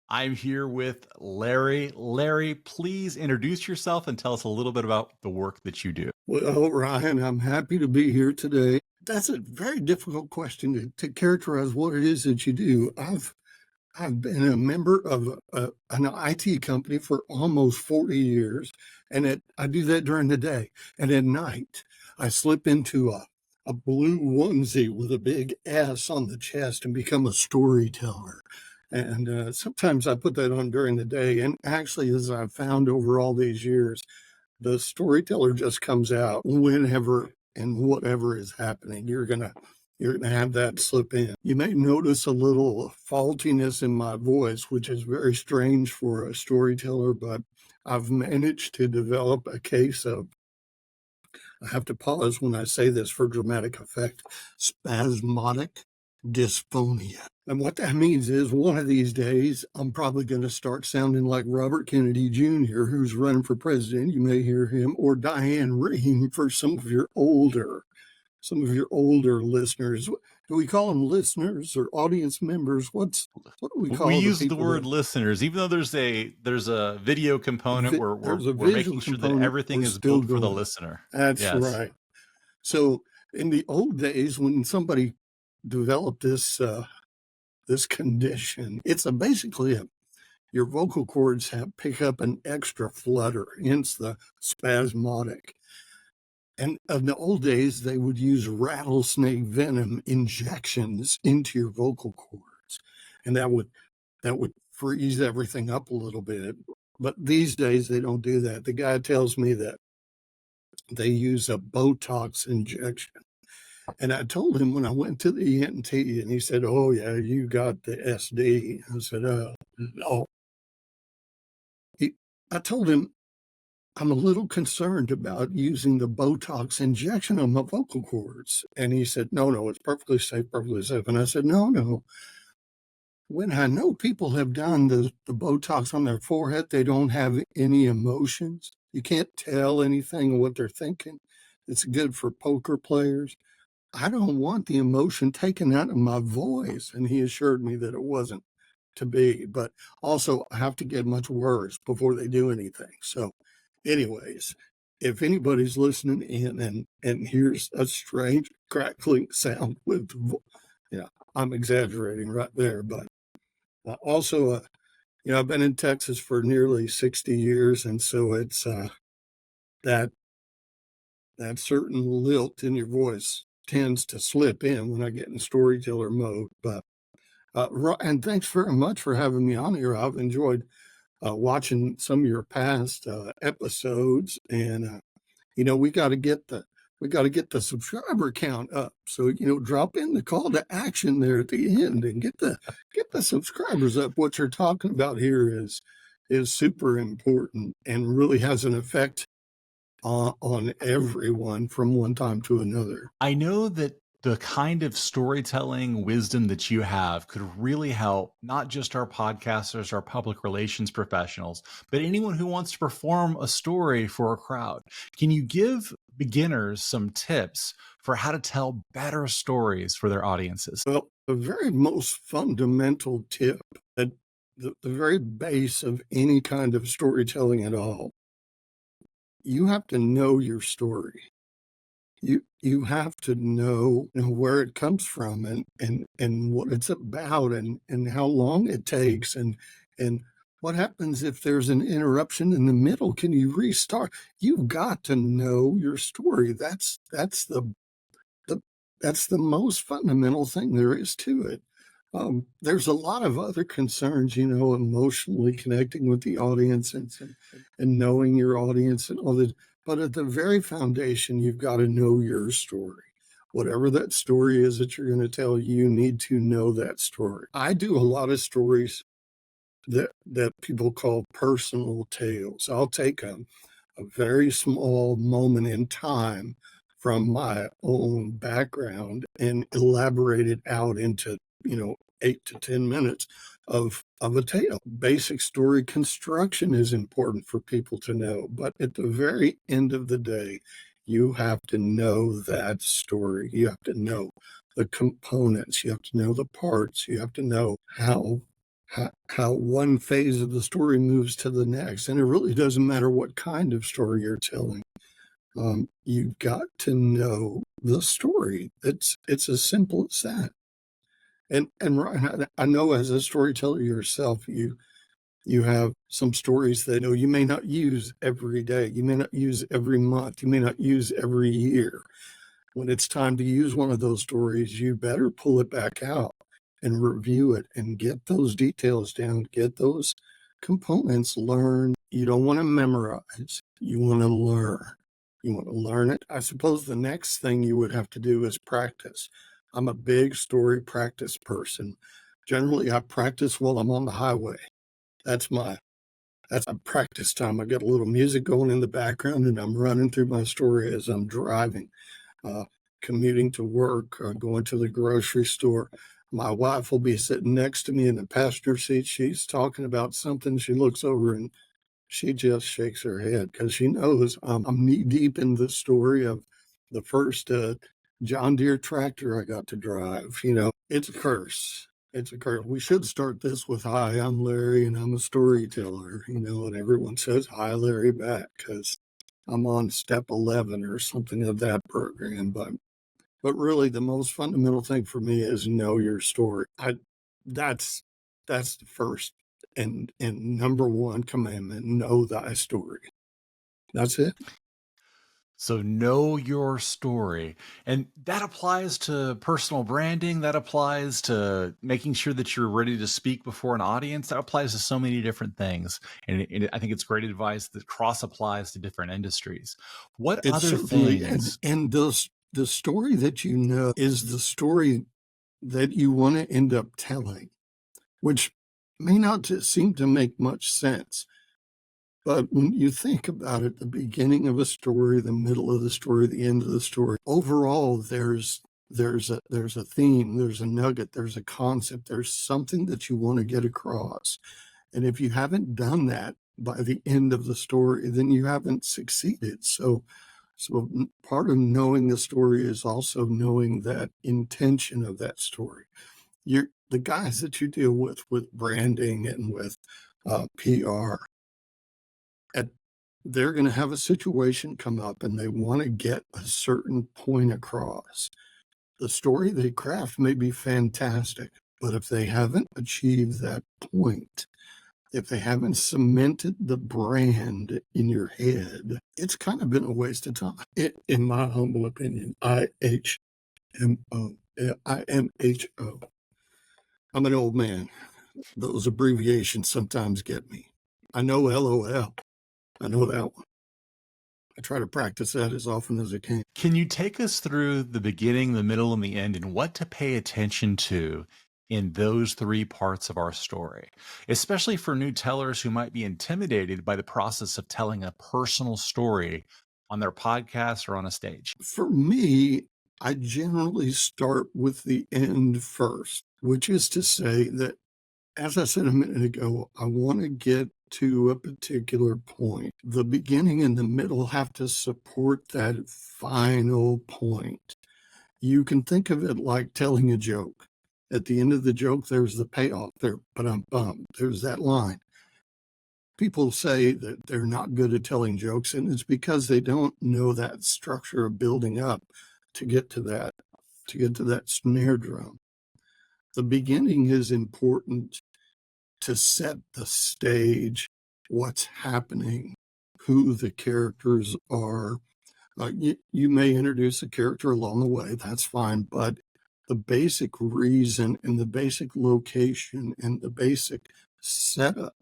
I'm here with Larry. Larry, please introduce yourself and tell us a little bit about the work that you do. Well, Ryan, I'm happy to be here today. That's a very difficult question to characterize what it is that you do. I've been a member of an IT company for almost 40 years, and I do that during the day. And at night, I slip into a blue onesie with a big S on the chest and become a storyteller. And sometimes I put that on during the day. And actually, as I've found over all these years, the storyteller just comes out whenever and whatever is happening. You're gonna have that slip in. You may notice a little faultiness in my voice, which is very strange for a storyteller, but I've managed to develop a case of, I have to pause when I say this for dramatic effect, spasmodic dysphonia. And what that means is one of these days, I'm probably going to start sounding like Robert Kennedy Jr., who's running for president. You may hear him, or Diane Rehm for some of your older listeners. Do we call them listeners or audience members? What do we We call the use the people word that listeners, even though there's a video component where there's a we're visual making sure that component? everything We're is still built for the going. listener. That's Yes. right. So in the old days, when somebody developed this condition, basically your vocal cords pick up an extra flutter, hence the spasmodic. And in the old days, they would use rattlesnake venom injections into your vocal cords, and that would freeze everything up a little bit. But these days, they don't do that. The guy tells me that they use a Botox injection. And I told him when I went to the ENT, and he said, "Oh, yeah, you got the SD." I said, no. I told him, I'm a little concerned about using the Botox injection on my vocal cords. And he said, no, it's perfectly safe, perfectly safe. And I said, no. When I know people have done the Botox on their forehead, they don't have any emotions. You can't tell anything of what they're thinking. It's good for poker players. I don't want the emotion taken out of my voice. And he assured me that it wasn't to be, but also I have to get much worse before they do anything. So anyways, if anybody's listening in and hears a strange crackling sound with, I'm exaggerating right there, but also, I've been in Texas for nearly 60 years. And so it's that certain lilt in your voice tends to slip in when I get in storyteller mode. But and thanks very much for having me on here. I've enjoyed watching some of your past episodes, and we got to get the subscriber count up. So drop in the call to action there at the end and get the subscribers up. What you're talking about here is super important and really has an effect on everyone from one time to another. I know that the kind of storytelling wisdom that you have could really help not just our podcasters, our public relations professionals, but anyone who wants to perform a story for a crowd. Can you give beginners some tips for how to tell better stories for their audiences? Well, the very most fundamental tip, at the very base of any kind of storytelling at all, you have to know your story. You have to know, where it comes from and what it's about and how long it takes and what happens if there's an interruption in the middle. Can you restart? You've got to know your story. That's the most fundamental thing there is to it. There's a lot of other concerns, emotionally connecting with the audience and knowing your audience and all that. But at the very foundation, you've got to know your story. Whatever that story is that you're going to tell, you need to know that story. I do a lot of stories that people call personal tales. I'll take a very small moment in time from my own background and elaborate it out into 8 to 10 minutes of a tale. Basic story construction is important for people to know, but at the very end of the day, you have to know that story. You have to know the components. You have to know the parts. You have to know how how one phase of the story moves to the next. And it really doesn't matter what kind of story you're telling. You've got to know the story. It's as simple as that. And Ryan, I know as a storyteller yourself, you have some stories that you may not use every day, you may not use every month, you may not use every year. When it's time to use one of those stories, you better pull it back out and review it and get those details down, get those components learned. You don't want to memorize, you want to learn. You want to learn it. I suppose the next thing you would have to do is practice. I'm a big story practice person. Generally, I practice while I'm on the highway. That's my practice time. I got a little music going in the background and I'm running through my story as I'm driving, commuting to work, going to the grocery store. My wife will be sitting next to me in the passenger seat. She's talking about something. She looks over and she just shakes her head because she knows I'm knee deep in the story of the first John Deere tractor I got to drive. It's a curse. It's a curse. We should start this with, "Hi, I'm Larry and I'm a storyteller," and everyone says, "Hi, Larry," back because I'm on step 11 or something of that program. But really, the most fundamental thing for me is know your story. That's the first and number one commandment: know thy story. That's it. So know your story. And that applies to personal branding. That applies to making sure that you're ready to speak before an audience. That applies to so many different things. And I think it's great advice that cross applies to different industries. What It's other certainly, things? and the story that you know is the story that you want to end up telling, which may not just seem to make much sense. But when you think about it, the beginning of a story, the middle of the story, the end of the story, overall, there's a theme, there's a nugget, there's a concept, there's something that you want to get across. And if you haven't done that by the end of the story, then you haven't succeeded. So part of knowing the story is also knowing that intention of that story. The guys that you deal with branding and with PR, they're going to have a situation come up and they want to get a certain point across. The story they craft may be fantastic, but if they haven't achieved that point, if they haven't cemented the brand in your head, it's kind of been a waste of time. In my humble opinion, IHMO, IMHO. I'm an old man. Those abbreviations sometimes get me. I know LOL. I know that one. I try to practice that as often as I can. Can you take us through the beginning, the middle, and the end, and what to pay attention to in those three parts of our story, especially for new tellers who might be intimidated by the process of telling a personal story on their podcast or on a stage? For me, I generally start with the end first, which is to say that, as I said a minute ago, I want to get to a particular point. The beginning and the middle have to support that final point. You can think of it like telling a joke. At the end of the joke, there's the payoff. There's that line. People say that they're not good at telling jokes, and it's because they don't know that structure of building up to get to that snare drum. The beginning is important to set the stage, what's happening, who the characters are. You may introduce a character along the way, that's fine, but the basic reason and the basic location and the basic setup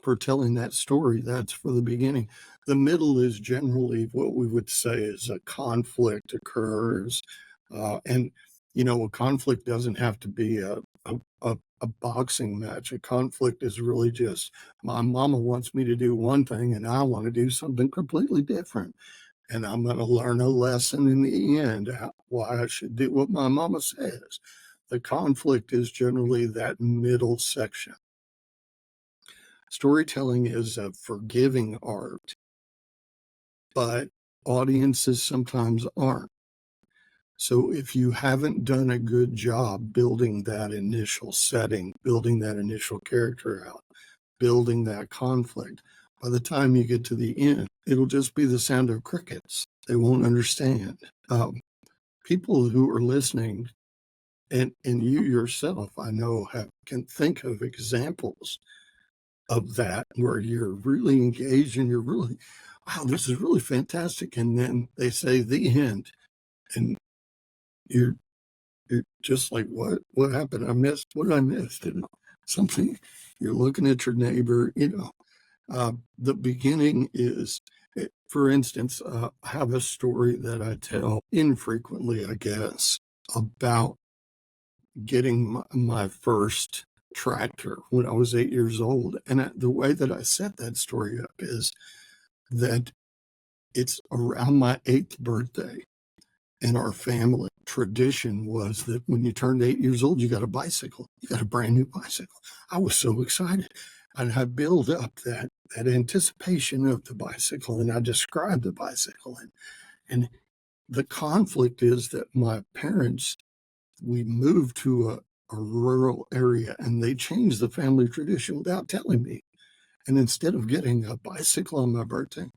for telling that story, that's for the beginning. The middle is generally what we would say is a conflict occurs. And, a conflict doesn't have to be a boxing match. A conflict is really just, my mama wants me to do one thing and I want to do something completely different. And I'm going to learn a lesson in the end, why I should do what my mama says. The conflict is generally that middle section. Storytelling is a forgiving art, but audiences sometimes aren't. So if you haven't done a good job building that initial setting, building that initial character out, building that conflict, by the time you get to the end, it'll just be the sound of crickets. They won't understand. People who are listening, and you yourself, I know, can think of examples of that where you're really engaged and you're really, wow, this is really fantastic. And then they say the end, and you're you're just like, what happened? What did I miss? Did something? You're looking at your neighbor, the beginning is, for instance, I have a story that I tell infrequently, I guess, about getting my first tractor when I was 8 years old. And the way that I set that story up is that it's around my 8th birthday. In our family, tradition was that when you turned 8 years old, you got a bicycle. You got a brand new bicycle. I was so excited. And I build up that anticipation of the bicycle, and I describe the bicycle. And the conflict is that my parents, we moved to a rural area, and they changed the family tradition without telling me. And instead of getting a bicycle on my birthday,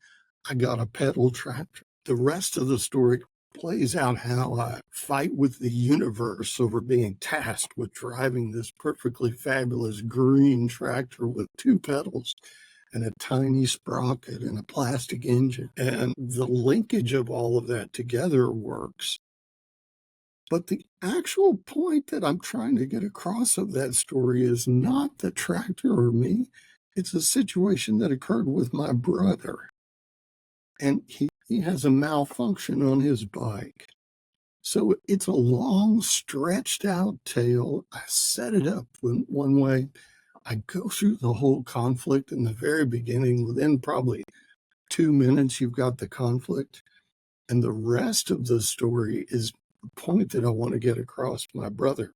I got a pedal tractor. The rest of the story plays out how I fight with the universe over being tasked with driving this perfectly fabulous green tractor with 2 pedals and a tiny sprocket and a plastic engine. And the linkage of all of that together works. But the actual point that I'm trying to get across of that story is not the tractor or me. It's a situation that occurred with my brother. And he has a malfunction on his bike. So it's a long, stretched out tale. I set it up one way. I go through the whole conflict in the very beginning. Within probably 2 minutes, you've got the conflict. And the rest of the story is the point that I want to get across. My brother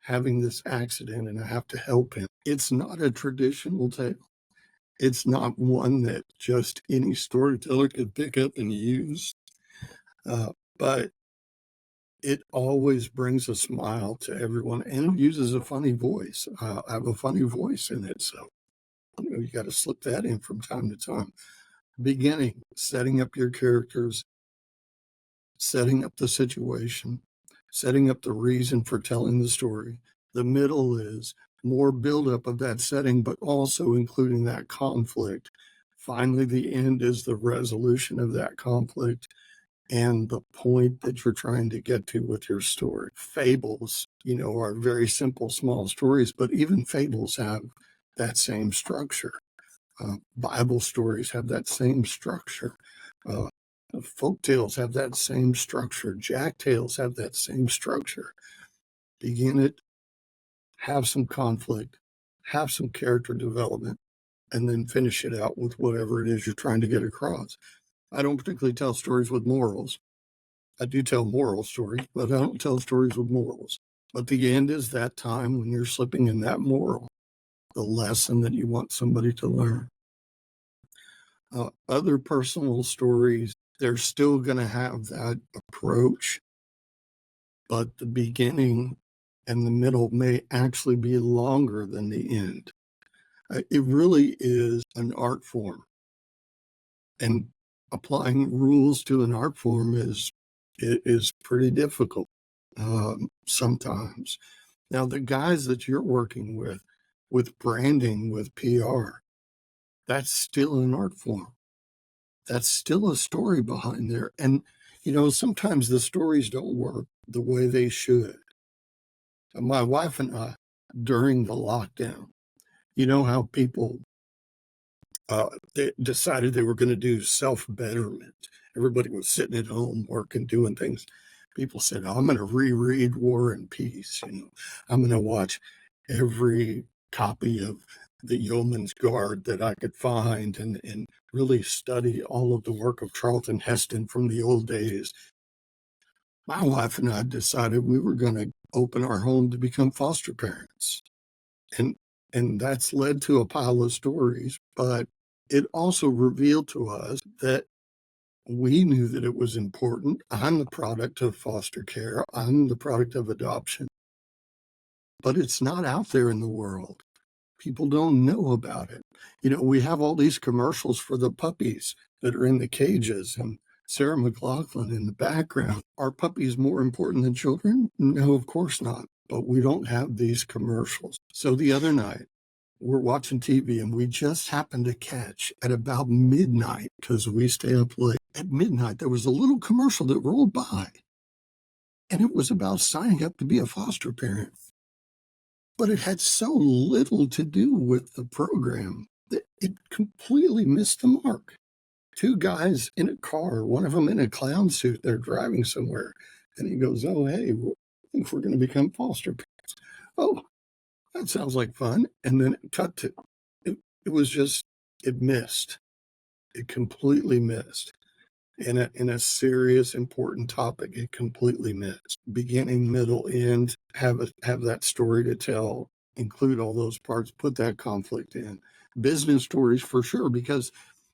having this accident, and I have to help him. It's not a traditional tale. It's not one that just any storyteller could pick up and use. But it always brings a smile to everyone, and it uses a funny voice. I have a funny voice in it, so you got to slip that in from time to time. Beginning, setting up your characters, setting up the situation, setting up the reason for telling the story. The middle is more buildup of that setting, but also including that conflict. Finally, the end is the resolution of that conflict and the point that you're trying to get to with your story. Fables, are very simple, small stories, but even fables have that same structure. Bible stories have that same structure. Folk tales have that same structure. Jack tales have that same structure. Begin it, have some conflict, have some character development, and then finish it out with whatever it is you're trying to get across. I don't particularly tell stories with morals. I do tell moral stories, but I don't tell stories with morals. But the end is that time when you're slipping in that moral, the lesson that you want somebody to learn. Other personal stories, they're still going to have that approach, but the beginning and the middle may actually be longer than the end. It really is an art form, and applying rules to an art form is pretty difficult sometimes. Now, the guys that you're working with branding, with PR, that's still an art form. That's still a story behind there. And, sometimes the stories don't work the way they should. My wife and I, during the lockdown, how people they decided they were going to do self-betterment. Everybody was sitting at home working, doing things. People said, I'm going to reread War and Peace. I'm going to watch every copy of the Yeoman's Guard that I could find and really study all of the work of Charlton Heston from the old days. My wife and I decided we were going to open our home to become foster parents. And that's led to a pile of stories, but it also revealed to us that We knew that it was important. I'm the product of foster care. I'm the product of adoption, but it's not out there in the world. People don't know about it. We have all these commercials for the puppies that are in the cages and Sarah McLachlan in the background. Are puppies more important than children? No, of course not. But we don't have these commercials. So the other night, we're watching TV and we just happened to catch at about midnight, because we stay up late. At midnight, there was a little commercial that rolled by, and it was about signing up to be a foster parent. But it had so little to do with the program that it completely missed the mark. Two guys in a car, one of them in a clown suit, they're driving somewhere, and he goes, "Oh, hey, I think we're going to become foster parents." Oh, that sounds like fun. And then it cut to it was just, it missed. It completely missed. In a serious, important topic, it completely missed. Beginning, middle, end, have that story to tell, include all those parts, put that conflict in. Business stories for sure, because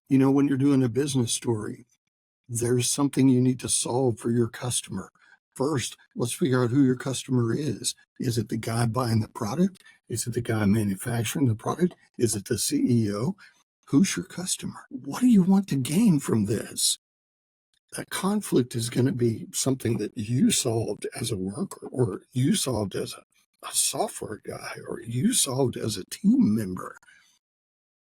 when you're doing a business story, there's something you need to solve for your customer. First, let's figure out who your customer is. Is it the guy buying the product? Is it the guy manufacturing the product? Is it the CEO? Who's your customer? What do you want to gain from this? That conflict is going to be something that you solved as a worker, or you solved as a software guy, or you solved as a team member.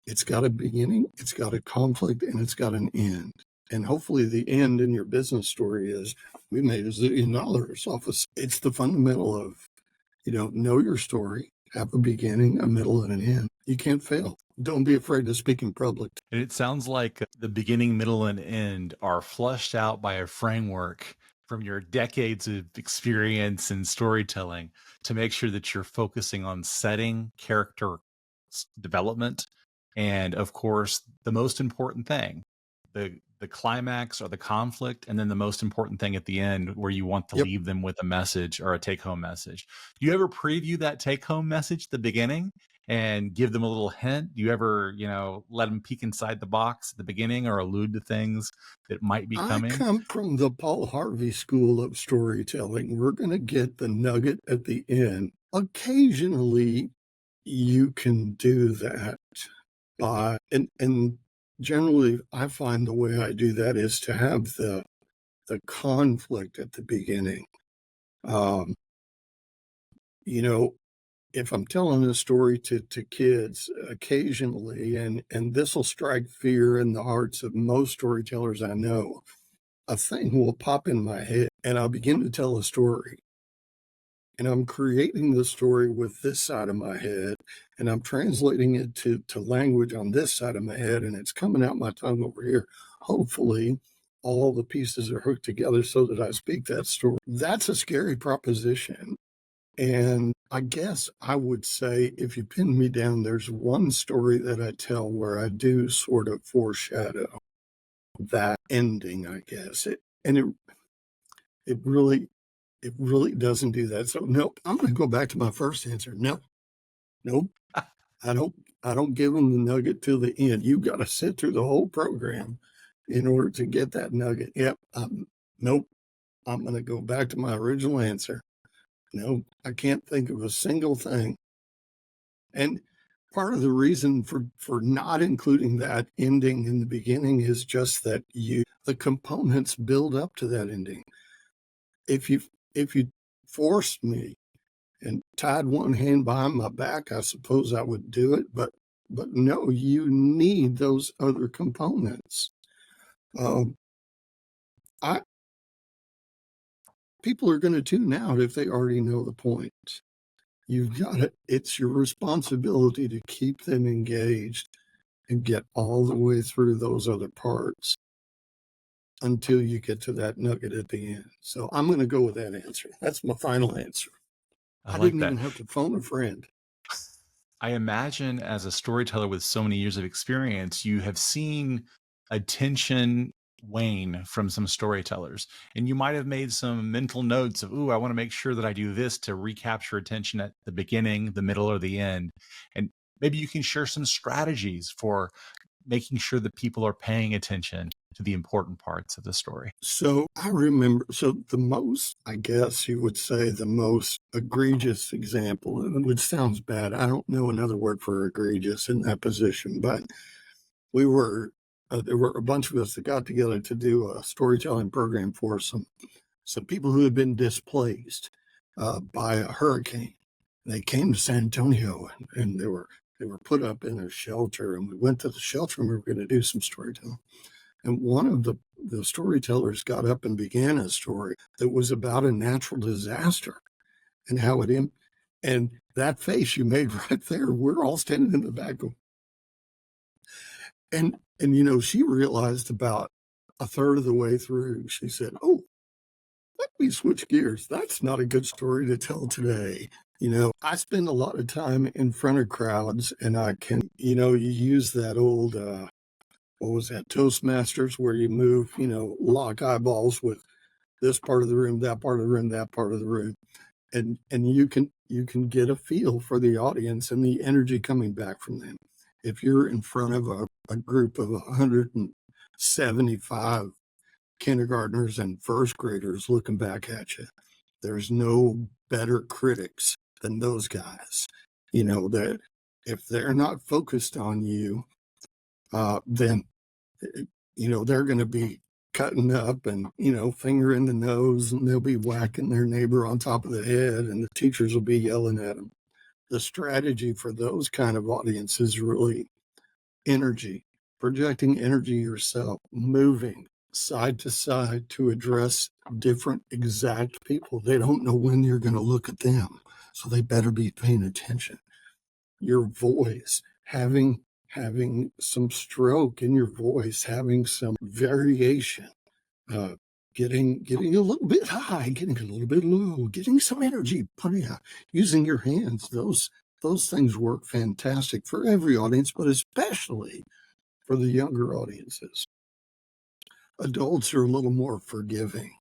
It's got a beginning, it's got a conflict, and it's got an end. And hopefully the end in your business story is, we made $1 zillion off of. It's the fundamental of, know your story, have a beginning, a middle, and an end. You can't fail. Don't be afraid to speak in public. And it sounds like the beginning, middle, and end are flushed out by a framework from your decades of experience in storytelling to make sure that you're focusing on setting, character development, and of course, the most important thing, the climax or the conflict, and then the most important thing at the end where you want to Yep. leave them with a message or a take-home message. Do you ever preview that take-home message at the beginning and give them a little hint? Do you ever, let them peek inside the box at the beginning or allude to things that might be I coming? come from the Paul Harvey school of storytelling. We're going to get the nugget at the end. Occasionally, you can do that and generally, I find the way I do that is to have the conflict at the beginning. Um, if I'm telling a story to kids occasionally, and this will strike fear in the hearts of most storytellers I know, a thing will pop in my head and I'll begin to tell a story. And I'm creating the story with this side of my head, and I'm translating it to language on this side of my head, and it's coming out my tongue over here. Hopefully, all the pieces are hooked together so that I speak that story. That's a scary proposition. And I guess I would say, if you pin me down, there's one story that I tell where I do sort of foreshadow that ending, I guess. It really doesn't do that. So nope, I'm going to go back to my first answer. Nope. I don't give them the nugget till the end. You've got to sit through the whole program in order to get that nugget. Yep. Nope. I'm going to go back to my original answer. No, I can't think of a single thing. And part of the reason for not including that ending in the beginning is just that the components build up to that ending. If you forced me and tied one hand behind my back, I suppose I would do it. But no, you need those other components. People are going to tune out if they already know the point. You've got it. It's your responsibility to keep them engaged and get all the way through those other parts until you get to that nugget at the end. So I'm going to go with that answer. That's my final answer. I I like didn't that. even have to phone a friend. I imagine as a storyteller with so many years of experience, you have seen attention wane from some storytellers. And you might have made some mental notes of, ooh, I want to make sure that I do this to recapture attention at the beginning, the middle, or the end. And maybe you can share some strategies for making sure that people are paying attention to the important parts of the story. So I remember, the most, I guess you would say, the most egregious example, which sounds bad. I don't know another word for egregious in that position, but we were, there were a bunch of us that got together to do a storytelling program for some people who had been displaced by a hurricane. They came to San Antonio and they were put up in a shelter, and we went to the shelter and we were going to do some storytelling. And one of the storytellers got up and began a story that was about a natural disaster and how and that face you made right there, we're all standing in the back going, and she realized about a third of the way through, she said, "Oh, let me switch gears. That's not a good story to tell today." I spend a lot of time in front of crowds, and I can, you use that old, what was that, Toastmasters, where you move, lock eyeballs with this part of the room, that part of the room, that part of the room. And you can get a feel for the audience and the energy coming back from them. If you're in front of a group of 175 kindergartners and first graders looking back at you, there's no better critics than those guys. That if they're not focused on you, then they're going to be cutting up and finger in the nose, and they'll be whacking their neighbor on top of the head, and the teachers will be yelling at them. The strategy for those kind of audiences is really energy, projecting energy yourself, moving side to side to address different exact people. They don't know when you're going to look at them, so they better be paying attention. Your voice, having some stroke in your voice, having some variation, getting a little bit high, getting a little bit low, getting some energy, putting out, using your hands. Those things work fantastic for every audience, but especially for the younger audiences. Adults are a little more forgiving.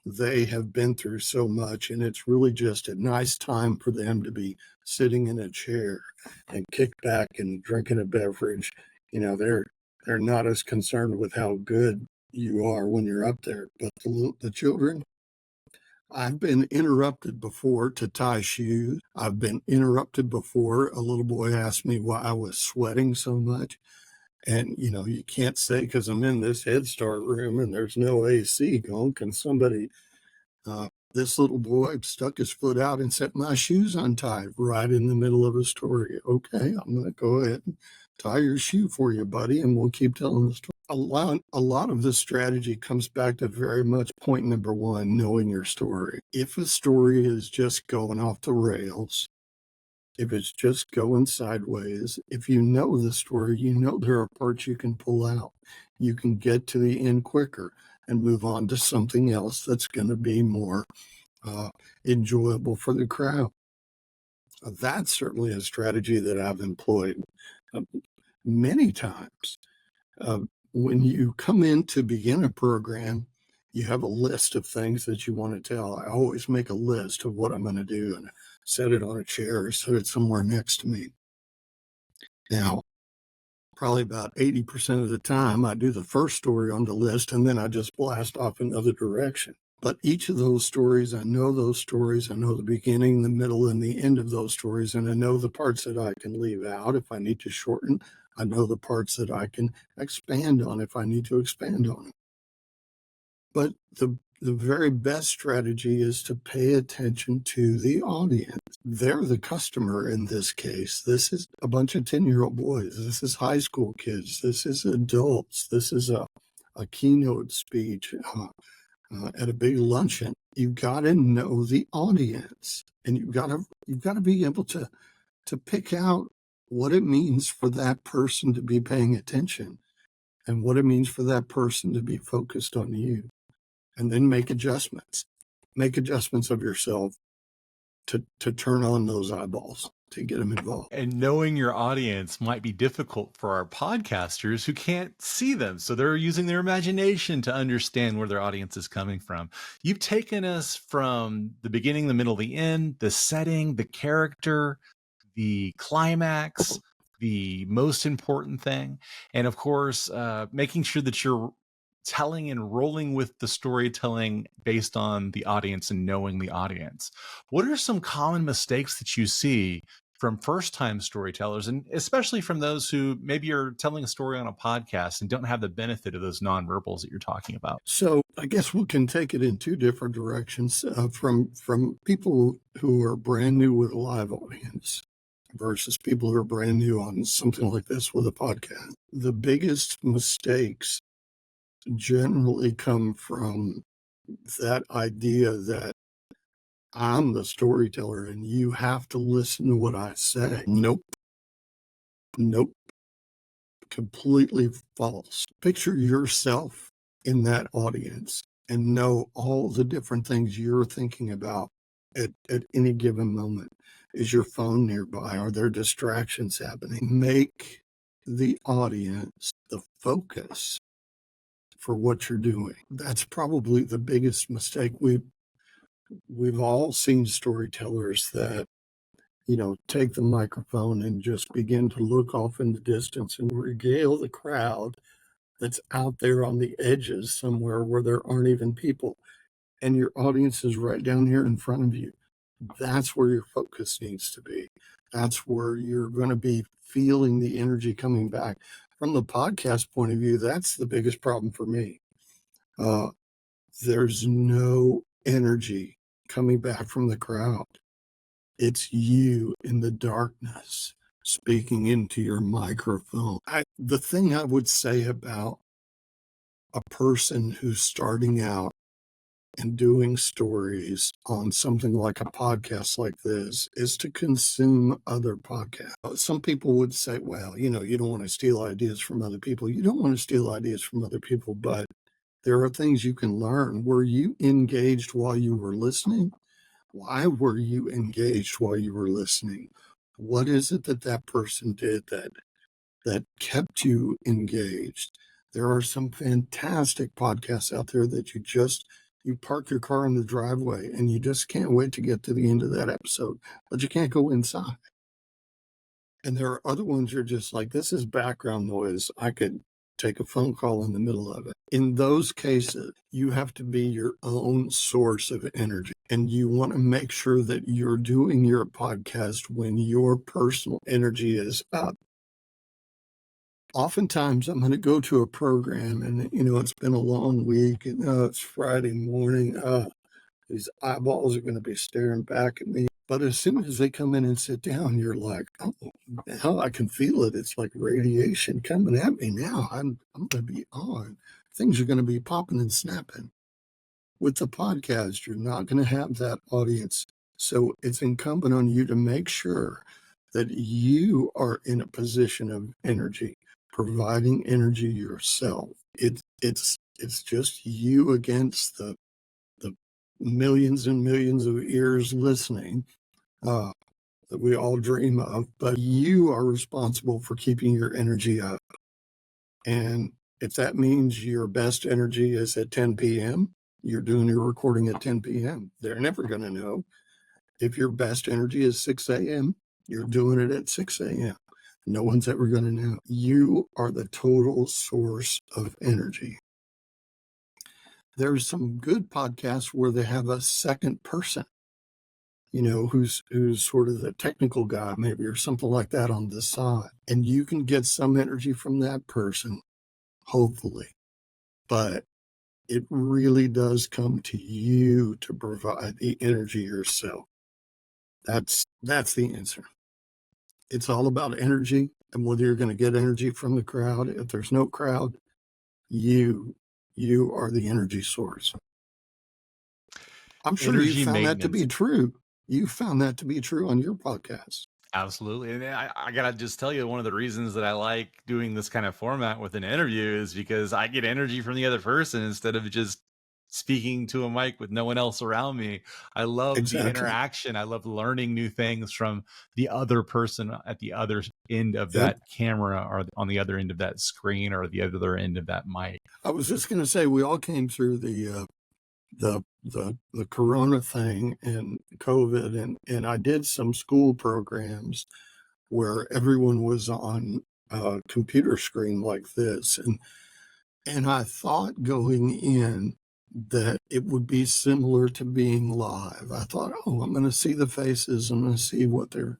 They have been through so much, and it's really just a nice time for them to be sitting in a chair and kick back and drinking a beverage. They're not as concerned with how good you are when you're up there. But the children, I've been interrupted before to tie shoes. I've been interrupted before. A little boy asked me why I was sweating so much. And, you can't say because I'm in this Head Start room and there's no AC going. Can somebody, this little boy stuck his foot out and set my shoes untied right in the middle of a story. Okay, I'm going to go ahead and tie your shoe for you, buddy, and we'll keep telling the story. A lot of this strategy comes back to very much point number one, knowing your story. If a story is just going off the rails, if it's just going sideways, if you know the story, there are parts you can pull out. You can get to the end quicker and move on to something else that's going to be more enjoyable for the crowd. That's certainly a strategy that I've employed many times. When you come in to begin a program, you have a list of things that you want to tell. I always make a list of what I'm going to do and set it on a chair or set it somewhere next to me. Now, probably about 80% of the time, I do the first story on the list and then I just blast off another direction. But each of those stories, I know those stories. I know the beginning, the middle, and the end of those stories. And I know the parts that I can leave out if I need to shorten. I know the parts that I can expand on if I need to expand on them. But the very best strategy is to pay attention to the audience. They're the customer in this case. This is a bunch of 10-year-old boys. This is high school kids. This is adults. This is a keynote speech at a big luncheon. You've got to know the audience, and you've got to be able to pick out what it means for that person to be paying attention and what it means for that person to be focused on you. And then make adjustments. Make adjustments of yourself to turn on those eyeballs, to get them involved. And knowing your audience might be difficult for our podcasters who can't see them. So they're using their imagination to understand where their audience is coming from. You've taken us from the beginning, the middle, the end, the setting, the character, the climax, the most important thing. And of course, making sure that you're telling and rolling with the storytelling based on the audience and knowing the audience. What are some common mistakes that you see from first time storytellers, and especially from those who maybe are telling a story on a podcast and don't have the benefit of those nonverbals that you're talking about? So I guess we can take it in two different directions, from people who are brand new with a live audience versus people who are brand new on something like this with a podcast. The biggest mistakes generally come from that idea that I'm the storyteller and you have to listen to what I say. Nope. Nope. Completely false. Picture yourself in that audience and know all the different things you're thinking about at any given moment. Is your phone nearby? Are there distractions happening? Make the audience the focus for what you're doing. That's probably the biggest mistake. We've all seen storytellers that, take the microphone and just begin to look off in the distance and regale the crowd that's out there on the edges somewhere where there aren't even people. And your audience is right down here in front of you. That's where your focus needs to be. That's where you're going to be feeling the energy coming back. From the podcast point of view, that's the biggest problem for me. There's no energy coming back from the crowd. It's you in the darkness speaking into your microphone. The thing I would say about a person who's starting out and doing stories on something like a podcast like this is to consume other podcasts. Some people would say, well, you don't want to steal ideas from other people. You don't want to steal ideas from other people, but there are things you can learn. Were you engaged while you were listening? Why were you engaged while you were listening? What is it that person did that kept you engaged? There are some fantastic podcasts out there that you park your car in the driveway and you just can't wait to get to the end of that episode, but you can't go inside. And there are other ones you're just like, this is background noise. I could take a phone call in the middle of it. In those cases, you have to be your own source of energy. And you want to make sure that you're doing your podcast when your personal energy is up. Oftentimes, I'm going to go to a program and, it's been a long week and it's Friday morning. These eyeballs are going to be staring back at me. But as soon as they come in and sit down, you're like, oh, hell, I can feel it. It's like radiation coming at me now. I'm going to be on. Things are going to be popping and snapping. With the podcast, you're not going to have that audience. So it's incumbent on you to make sure that you are in a position of energy, providing energy yourself. It's just you against the millions and millions of ears listening that we all dream of, but you are responsible for keeping your energy up. And if that means your best energy is at 10 p.m., you're doing your recording at 10 p.m. They're never going to know. If your best energy is 6 a.m., you're doing it at 6 a.m. No one's ever going to know. You are the total source of energy. There's some good podcasts where they have a second person, who's sort of the technical guy maybe or something like that on the side. And you can get some energy from that person, hopefully. But it really does come to you to provide the energy yourself. That's the answer. It's all about energy and whether you're going to get energy from the crowd. If there's no crowd, you are the energy source. I'm sure you Energy found that to maintenance. be true. You found that to be true on your podcast. Absolutely. And I gotta just tell you, one of the reasons that I like doing this kind of format with an interview is because I get energy from the other person instead of just speaking to a mic with no one else around me. I love the Exactly. interaction. I love learning new things from the other person at the other end of Yep. that camera or on the other end of that screen or the other end of that mic. I was just going to say, we all came through the Corona thing and COVID, and I did some school programs where everyone was on a computer screen like this, And I thought going in that it would be similar to being live. I thought, "Oh, I'm gonna see the faces, I'm gonna see what they're,"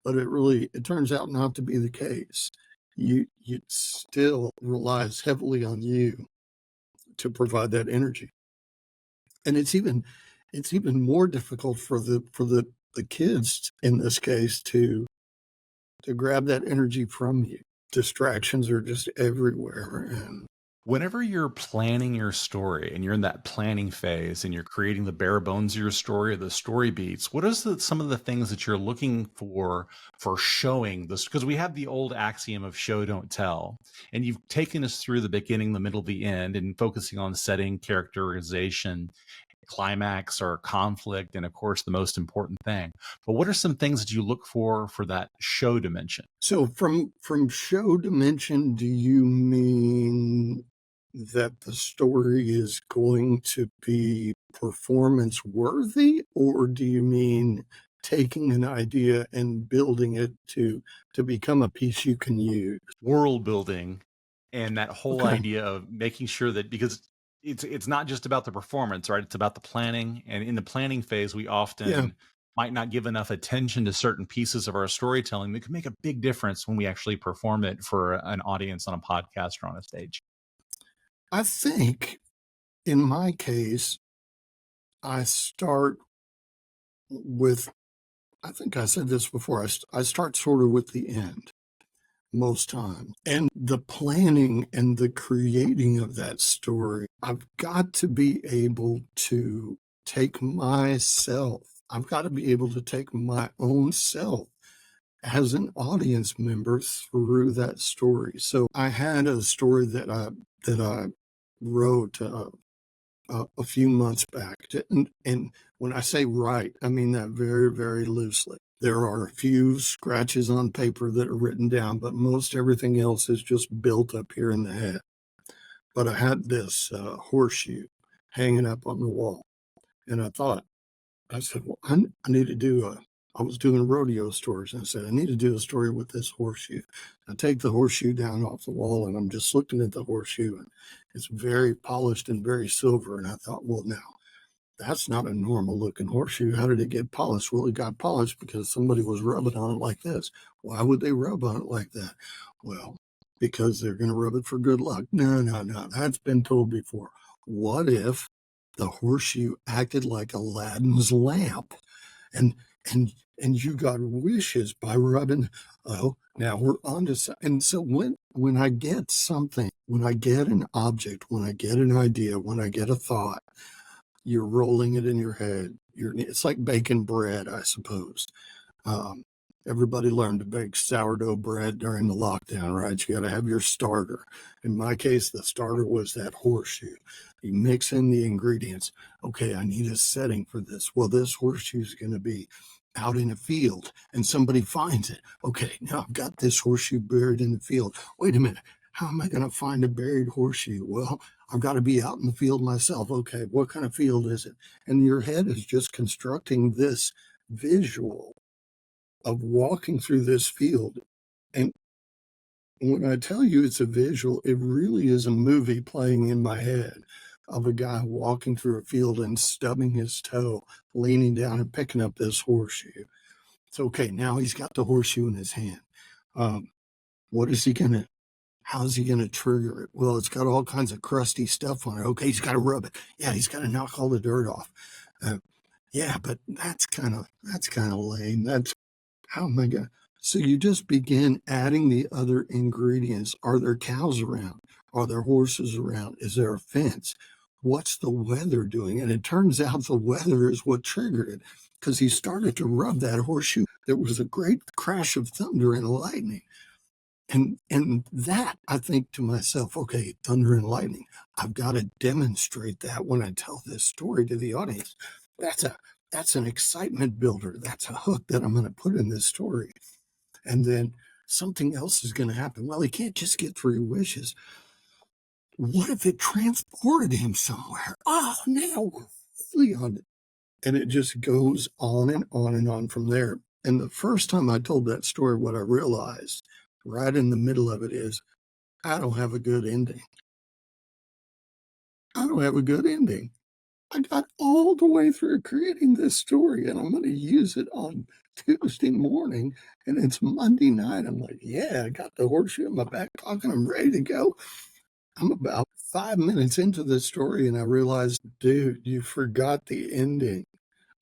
but it turns out not to be the case. It still relies heavily on you to provide that energy. And it's even more difficult for the kids in this case to grab that energy from you. Distractions are just everywhere, and Whenever you're planning your story and you're in that planning phase and you're creating the bare bones of your story or the story beats, what is some of the things that you're looking for showing this? Because we have the old axiom of show, don't tell. And you've taken us through the beginning, the middle, the end, and focusing on setting, characterization, climax or conflict, and of course, the most important thing. But what are some things that you look for that show dimension? so from show dimension, do you mean that the story is going to be performance worthy, or do you mean taking an idea and building it to become a piece you can use? World building and that whole Okay. idea of making sure that because it's not just about the performance, right? It's about the planning. And in the planning phase, we Yeah. often might not give enough attention to certain pieces of our storytelling that could make a big difference when we actually perform it for an audience on a podcast or on a stage. I think in my case, I start with, I think I said this before, I start sort of with the end most time. And the planning and the creating of that story, I've got to be able to take myself, I've got to be able to take my own self as an audience member through that story. So I had a story that I wrote a few months back. And when I say write, I mean that very, very loosely. There are a few scratches on paper that are written down, but most everything else is just built up here in the head. But I had this horseshoe hanging up on the wall, and I said, well, I need to do a, I was doing rodeo stories, and I said, I need to do a story with this horseshoe. I take the horseshoe down off the wall, and I'm just looking at the horseshoe, and it's very polished and very silver. And I thought, well, now that's not a normal looking horseshoe. How did it get polished? Well, it got polished because somebody was rubbing on it like this. Why would they rub on it like that? Well, because they're going to rub it for good luck. No, no, no. That's been told before. What if the horseshoe acted like Aladdin's lamp, and and you got wishes by rubbing? Oh, now we're on to something. And so when I get something, when I get an object, when I get an idea, when I get a thought, you're rolling it in your head. It's like baking bread, I suppose. Um, Everybody learned to bake sourdough bread during the lockdown, right? You got to have your starter. In my case, the starter was that horseshoe. You mix in the ingredients. Okay, I need a setting for this. Well, this horseshoe is going to be out in a field and somebody finds it. Okay, now I've got this horseshoe buried in the field. Wait a minute. How am I going to find a buried horseshoe? Well, I've got to be out in the field myself. Okay, what kind of field is it? And your head is just constructing this visual of walking through this field. And when I tell you it's a visual, it really is a movie playing in my head of a guy walking through a field and stubbing his toe, leaning down and picking up this horseshoe. It's okay. Now he's got the horseshoe in his hand. Um, what is he going to, how's he going to trigger it? Well, it's got all kinds of crusty stuff on it. Okay, he's got to rub it. Yeah, he's got to knock all the dirt off. Uh, yeah, but that's kind of lame. That's, how am I going? So you just begin adding the other ingredients. Are there cows around? Are there horses around? Is there a fence? What's the weather doing? And it turns out the weather is what triggered it, because he started to rub that horseshoe. There was a great crash of thunder and lightning. And that, I think to myself, okay, thunder and lightning, I've got to demonstrate that when I tell this story to the audience. That's a that's an excitement builder. That's a hook that I'm going to put in this story. And then something else is going to happen. Well, he can't just get three wishes. What if it transported him somewhere? Oh, now we're really on it. And it just goes on and on and on from there. And the first time I told that story, what I realized right in the middle of it is I don't have a good ending. I don't have a good ending. I got all the way through creating this story, and I'm going to use it on Tuesday morning, and it's Monday night. I'm like, yeah, I got the horseshoe in my back pocket. I'm ready to go. I'm about 5 minutes into the story, and I realized, dude, you forgot the ending.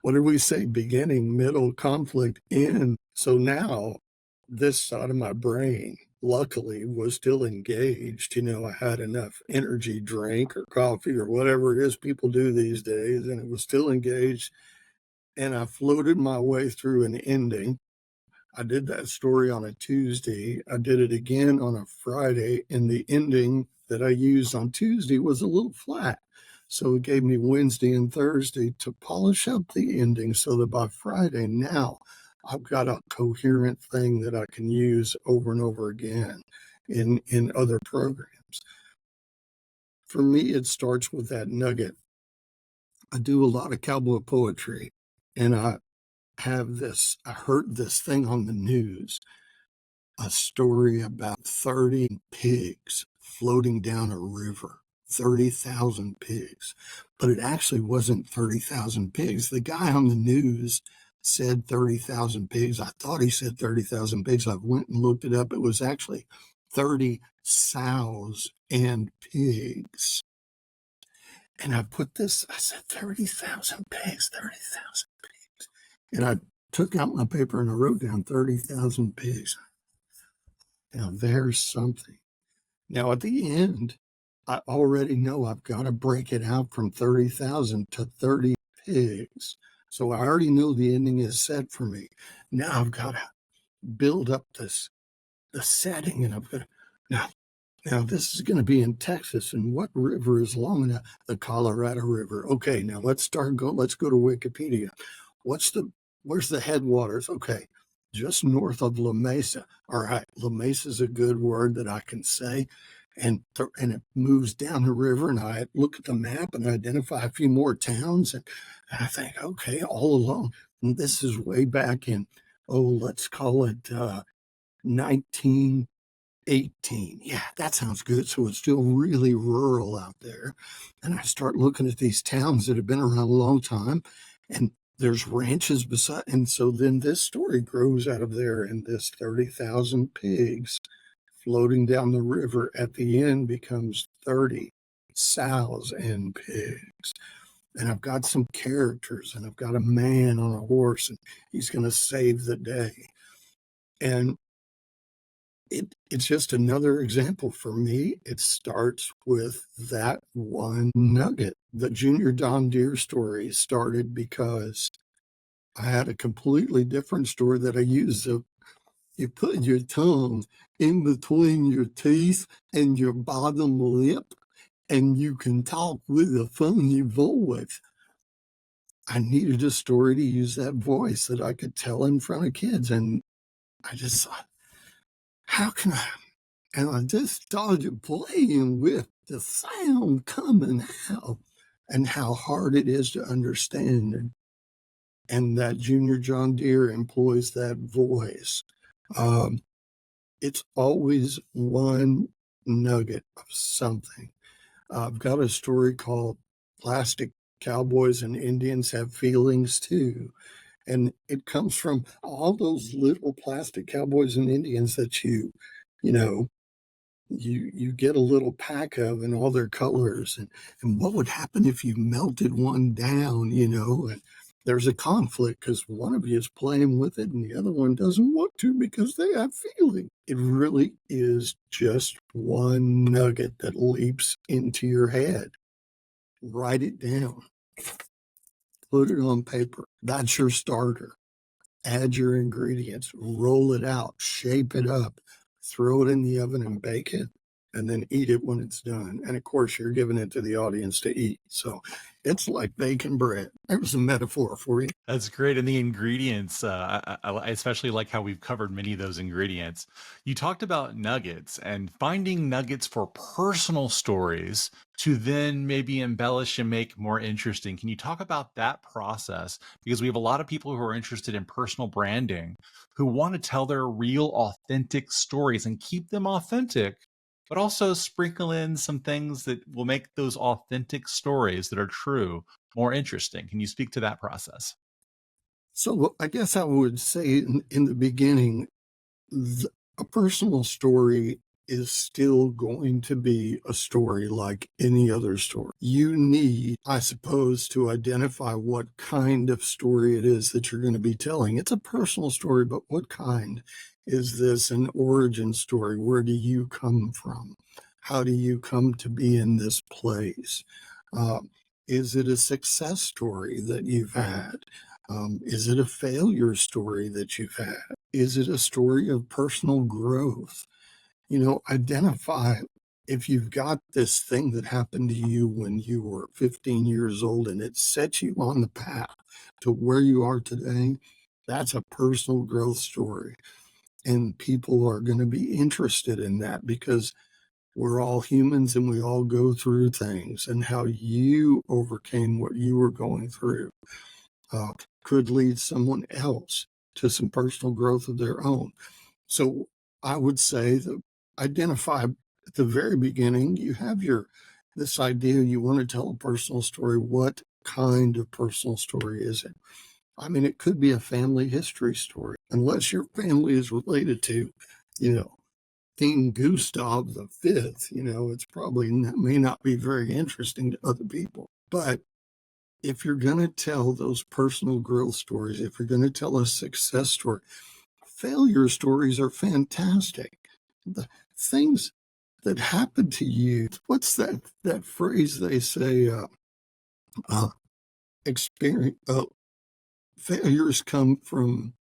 What did we say? Beginning, middle, conflict, end. So now this side of my brain, luckily, was still engaged. I had enough energy drink or coffee or whatever it is people do these days, and it was still engaged. And I floated my way through an ending. I did that story on a Tuesday. I did it again on a Friday, and the ending that I used on Tuesday was a little flat. So it gave me Wednesday and Thursday to polish up the ending so that by Friday now I've got a coherent thing that I can use over and over again in other programs. For me, it starts with that nugget. I do a lot of cowboy poetry, and I heard this thing on the news, a story about 30 pigs floating down a river, 30,000 pigs. But it actually wasn't 30,000 pigs. The guy on the news said 30,000 pigs. I thought he said 30,000 pigs. I went and looked it up. It was actually 30 sows and pigs. And I said 30,000 pigs, 30,000 pigs. And I took out my paper and I wrote down 30,000 pigs. Now there's something. Now at the end, I already know I've got to break it out from 30,000 to 30 pigs. So I already know the ending is set for me. Now I've got to build up the setting, and I've got to now this is going to be in Texas, and what river is long enough? The Colorado River. Okay, now let's go to Wikipedia. Where's the headwaters? Okay, just north of La Mesa. All right, La Mesa is a good word that I can say. And it moves down the river, and I look at the map and identify a few more towns, and I think, okay, all along, and this is way back in, let's call it 1918. Yeah, that sounds good. So it's still really rural out there. And I start looking at these towns that have been around a long time, and there's ranches beside. And so then this story grows out of there, and this 30,000 pigs floating down the river at the end becomes 30 sows and pigs. And I've got some characters, and I've got a man on a horse, and he's going to save the day. And it's just another example for me. It starts with that one nugget. The Junior Don Deere story started because I had a completely different story that I used. So you put your tongue in between your teeth and your bottom lip, and you can talk with a funny voice. I needed a story to use that voice that I could tell in front of kids. And I just thought, how can I? And I just started playing with the sound coming out and how hard it is to understand. And that Junior John Deere employs that voice. It's always one nugget of something. I've got a story called Plastic Cowboys and Indians Have Feelings Too. And it comes from all those little plastic cowboys and Indians that you know, you get a little pack of in all their colors, and what would happen if you melted one down, and there's a conflict because one of you is playing with it and the other one doesn't want to because they have feeling. It really is just one nugget that leaps into your head. Write it down, put it on paper. That's your starter. Add your ingredients, roll it out, shape it up, throw it in the oven and bake it, and then eat it when it's done. And of course, you're giving it to the audience to eat. So it's like baking bread. There's a metaphor for you. That's great. And the ingredients, I especially like how we've covered many of those ingredients. You talked about nuggets and finding nuggets for personal stories to then maybe embellish and make more interesting. Can you talk about that process? Because we have a lot of people who are interested in personal branding who want to tell their real, authentic stories and keep them authentic, but also sprinkle in some things that will make those authentic stories that are true more interesting. Can you speak to that process? So I guess I would say in the beginning, a personal story is still going to be a story like any other story. You need, I suppose, to identify what kind of story it is that you're going to be telling. It's a personal story, but what kind? Is this an origin story? Where do you come from? How do you come to be in this place? Uh, is it a success story that you've had? Is it a failure story that you've had? Is it a story of personal growth? Identify if you've got this thing that happened to you when you were 15 years old and it set you on the path to where you are today. That's a personal growth story. And people are going to be interested in that because we're all humans and we all go through things, and how you overcame what you were going through uh, could lead someone else to some personal growth of their own. So I would say that identify at the very beginning, you have this idea you want to tell a personal story. What kind of personal story is it? I mean, it could be a family history story, unless your family is related to, you know, King Gustav the Fifth. It's probably may not be very interesting to other people. But if you're going to tell those personal growth stories, if you're going to tell a success story, failure stories are fantastic. The things that happen to you, what's that phrase they say, uh, experience, failures come from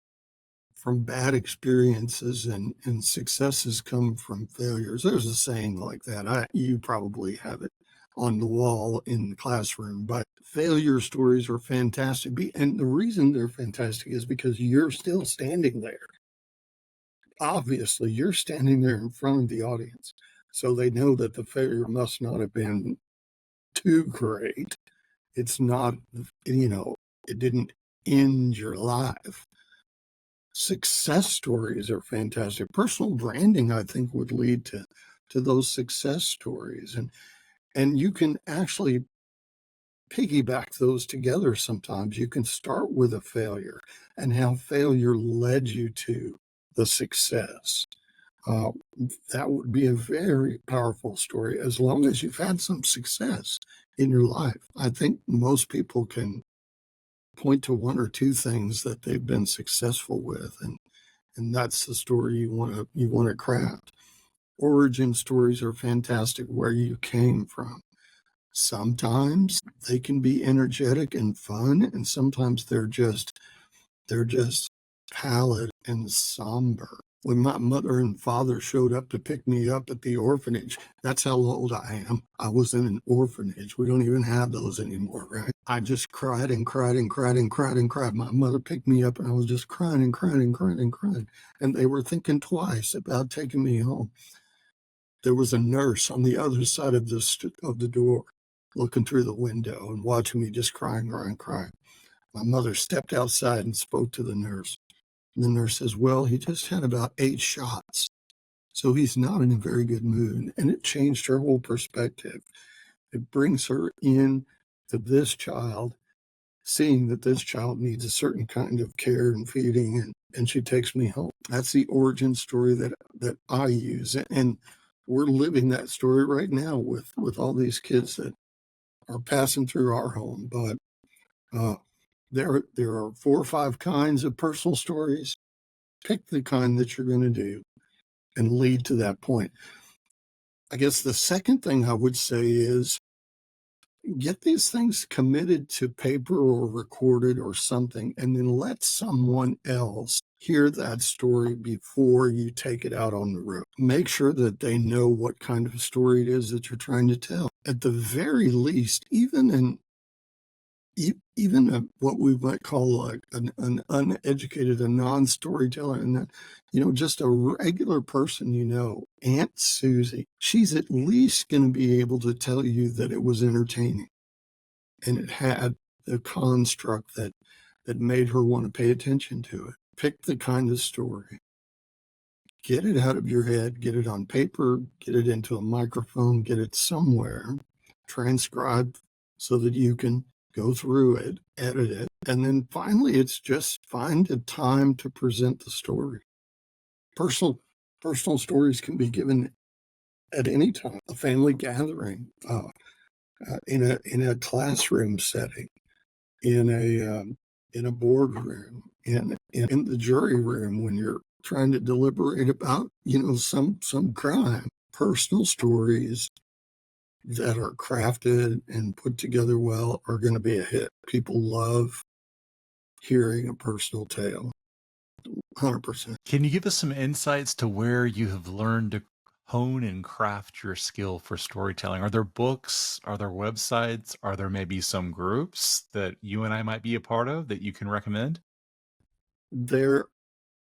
bad experiences and successes come from failures. There's a saying like that. You probably have it on the wall in the classroom, but failure stories are fantastic. And the reason they're fantastic is because you're still standing there. Obviously, you're standing there in front of the audience. So they know that the failure must not have been too great. It's not, it didn't end your life. Success stories are fantastic. Personal branding, I think, would lead to those success stories. And you can actually piggyback those together sometimes. You can start with a failure and how failure led you to the success. Uh, that would be a very powerful story as long as you've had some success in your life. I think most people can point to one or two things that they've been successful with, and that's the story you want to craft. Origin stories are fantastic, where you came from. Sometimes they can be energetic and fun, and sometimes they're just pallid and somber. When my mother and father showed up to pick me up at the orphanage, that's how old I am. I was in an orphanage. We don't even have those anymore, right? I just cried and cried and cried and cried and cried. My mother picked me up and I was just crying and crying and crying and crying. And they were thinking twice about taking me home. There was a nurse on the other side of the door looking through the window and watching me just crying, crying, crying. My mother stepped outside and spoke to the nurse. And the nurse says, well, he just had about 8 shots, so he's not in a very good mood. And it changed her whole perspective. It brings her in to this child, seeing that this child needs a certain kind of care and feeding, and she takes me home. That's the origin story that I use. And we're living that story right now with all these kids that are passing through our home. But there are 4 or 5 kinds of personal stories. Pick the kind that you're going to do and lead to that point. I guess the second thing I would say is get these things committed to paper or recorded or something, and then let someone else hear that story before you take it out on the road. Make sure that they know what kind of story it is that you're trying to tell. At the very least, even what we might call like an uneducated, a non-storyteller, and that, just a regular person, Aunt Susie, she's at least going to be able to tell you that it was entertaining and it had the construct that made her want to pay attention to it. Pick the kind of story. get it out of your head, get it on paper, get it into a microphone, get it somewhere, transcribe so that you can go through it, edit it, and then finally it's just find a time to present the story. Personal stories can be given at any time, a family gathering, in a classroom setting, in a boardroom, in the jury room when you're trying to deliberate about, some crime. Personal stories that are crafted and put together well are going to be a hit. People love hearing a personal tale. 100%. Can you give us some insights to where you have learned to hone and craft your skill for storytelling? Are there books? Are there websites? Are there maybe some groups that you and I might be a part of that you can recommend? There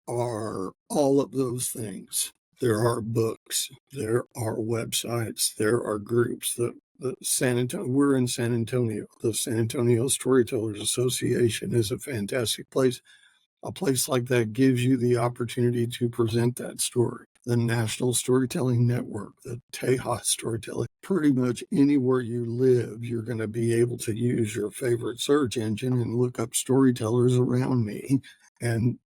are all of those things. There are books, there are websites, there are groups. We're in San Antonio. The San Antonio Storytellers Association is a fantastic place. A place like that gives you the opportunity to present that story. The National Storytelling Network, the Tejas Storytelling, pretty much anywhere you live, you're going to be able to use your favorite search engine and look up storytellers around me, and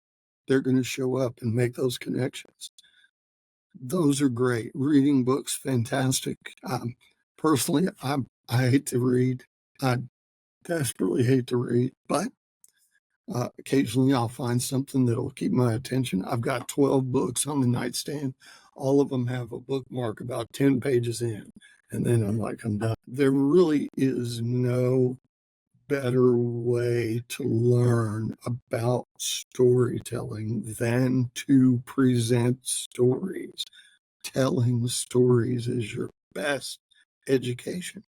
they're going to show up and make those connections. Those are great. Reading books, fantastic. Personally, I hate to read. I desperately hate to read, but occasionally I'll find something that'll keep my attention. I've got 12 books on the nightstand. All of them have a bookmark about 10 pages in, and then I'm done. There really is no better way to learn about storytelling than to present stories. Telling stories is your best education.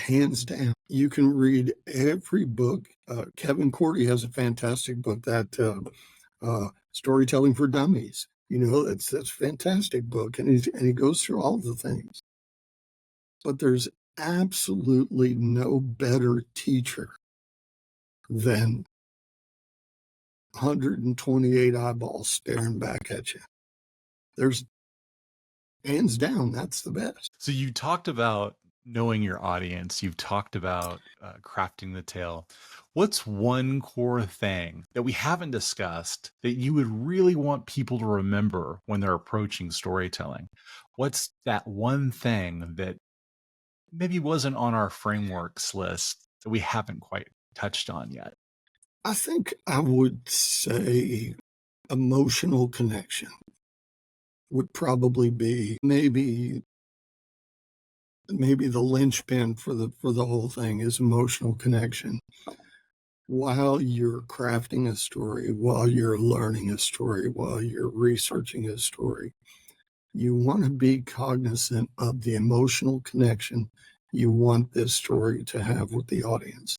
Hands down. You can read every book. Kevin Cordy has a fantastic book, that Storytelling for Dummies. That's a fantastic book, and he goes through all the things. But there's absolutely no better teacher than 128 eyeballs staring back at you. There's hands down, that's the best. So you talked about knowing your audience. You've talked about crafting the tale. What's one core thing that we haven't discussed that you would really want people to remember when they're approaching storytelling? What's that one thing that maybe wasn't on our frameworks list that we haven't quite touched on yet? I think I would say emotional connection would probably be maybe the linchpin for the whole thing is emotional connection. While you're crafting a story, while you're learning a story, while you're researching a story, you want to be cognizant of the emotional connection you want this story to have with the audience.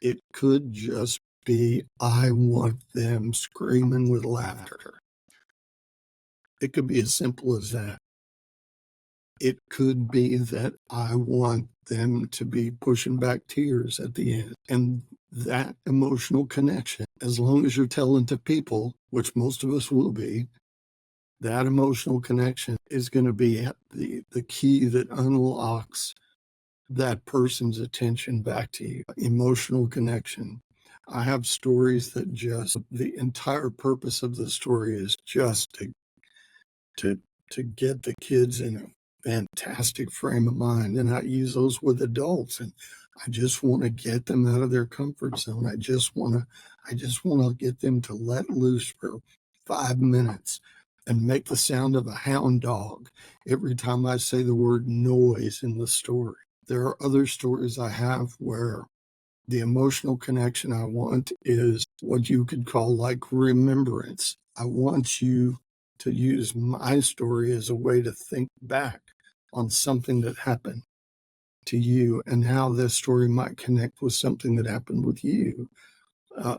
It could just be, I want them screaming with laughter. It could be as simple as that. It could be that I want them to be pushing back tears at the end. And that emotional connection, as long as you're telling to people, which most of us will be, that emotional connection is going to be the key that unlocks that person's attention back to you. Emotional connection. I have stories that the entire purpose of the story is just to get the kids in a fantastic frame of mind. And I use those with adults, and I just want to get them out of their comfort zone. I just want to get them to let loose for 5 minutes and make the sound of a hound dog every time I say the word noise in the story. There are other stories I have where the emotional connection I want is what you could call like remembrance. I want you to use my story as a way to think back on something that happened to you and how this story might connect with something that happened with you.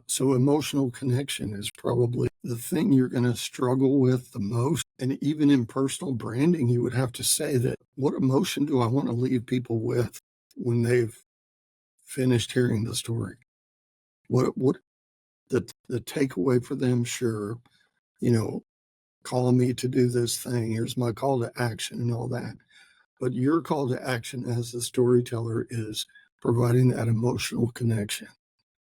So emotional connection is probably the thing you're going to struggle with the most. And even in personal branding, you would have to say that, what emotion do I want to leave people with when they've finished hearing the story? What the takeaway for them? Sure. you know, call me to do this thing. Here's my call to action and all that. But your call to action as a storyteller is providing that emotional connection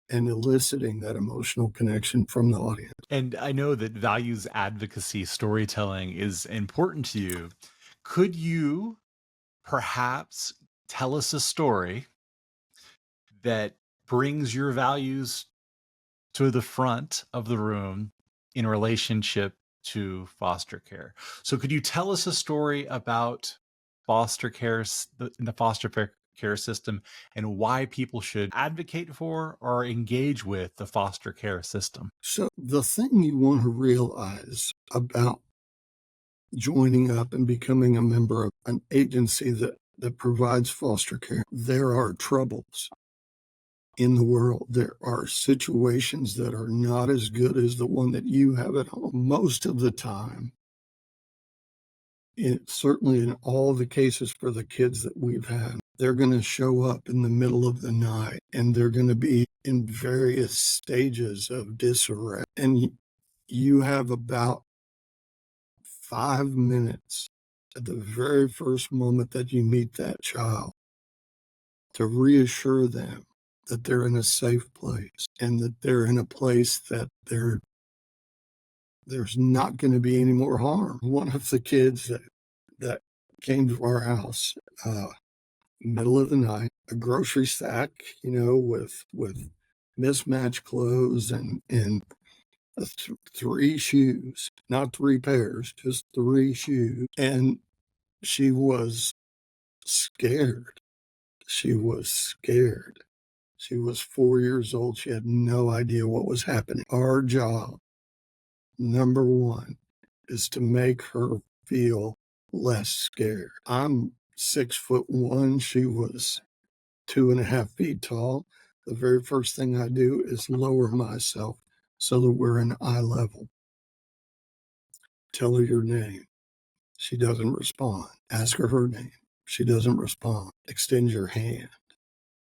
and eliciting that emotional connection from the audience. And I know that values advocacy storytelling is important to you. Could you perhaps tell us a story that brings your values to the front of the room in relationship to foster care? So could you tell us a story about foster care, the foster care system, and why people should advocate for or engage with the foster care system? So the thing you want to realize about joining up and becoming a member of an agency that provides foster care, there are troubles in the world. There are situations that are not as good as the one that you have at home. Most of the time, certainly in all the cases for the kids that we've had, they're going to show up in the middle of the night and they're going to be in various stages of disarray. And you have about 5 minutes at the very first moment that you meet that child to reassure them that they're in a safe place and that they're in a place that there's not going to be any more harm. One of the kids that came to our house, middle of the night, a grocery sack, with mismatched clothes and three shoes, not three pairs, just three shoes. And she was scared. She was scared. She was 4 years old. She had no idea what was happening. Our job, number one, is to make her feel less scared. I'm 6'1". She was 2.5 feet tall. The very first thing I do is lower myself so that we're in eye level. Tell her your name. She doesn't respond. Ask her name. She doesn't respond. Extend your hand.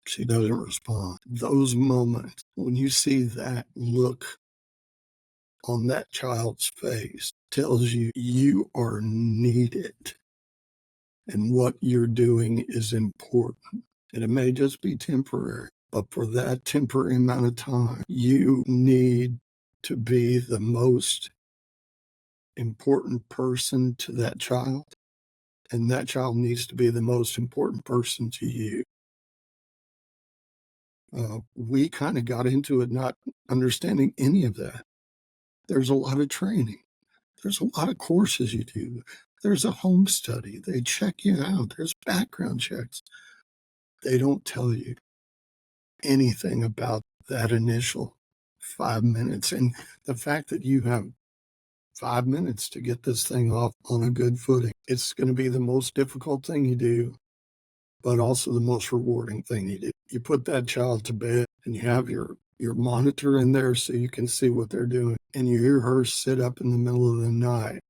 She doesn't respond. Those moments, when you see that look on that child's face, tells you you are needed and what you're doing is important. And it may just be temporary, but for that temporary amount of time, you need to be the most important person to that child, and that child needs to be the most important person to you. We kind of got into it not understanding any of that. There's a lot of training. There's a lot of courses you do. There's a home study. They check you out. There's background checks. They don't tell you anything about that initial 5 minutes. And the fact that you have 5 minutes to get this thing off on a good footing, it's going to be the most difficult thing you do, but also the most rewarding thing you do. You put that child to bed and you have your monitor in there so you can see what they're doing. And you hear her sit up in the middle of the night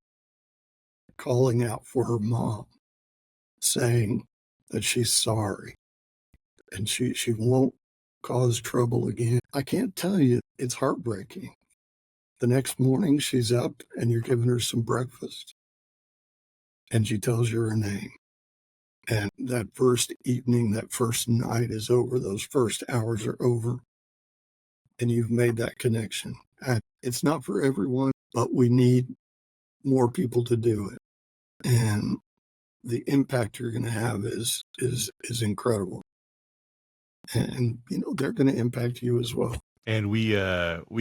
calling out for her mom, saying that she's sorry and she won't cause trouble again. I can't tell you, it's heartbreaking. The next morning she's up and you're giving her some breakfast and she tells you her name. And that first evening, that first night is over. Those first hours are over. And you've made that connection. And it's not for everyone, but we need more people to do it. And the impact you're going to have is incredible. And they're going to impact you as well. And we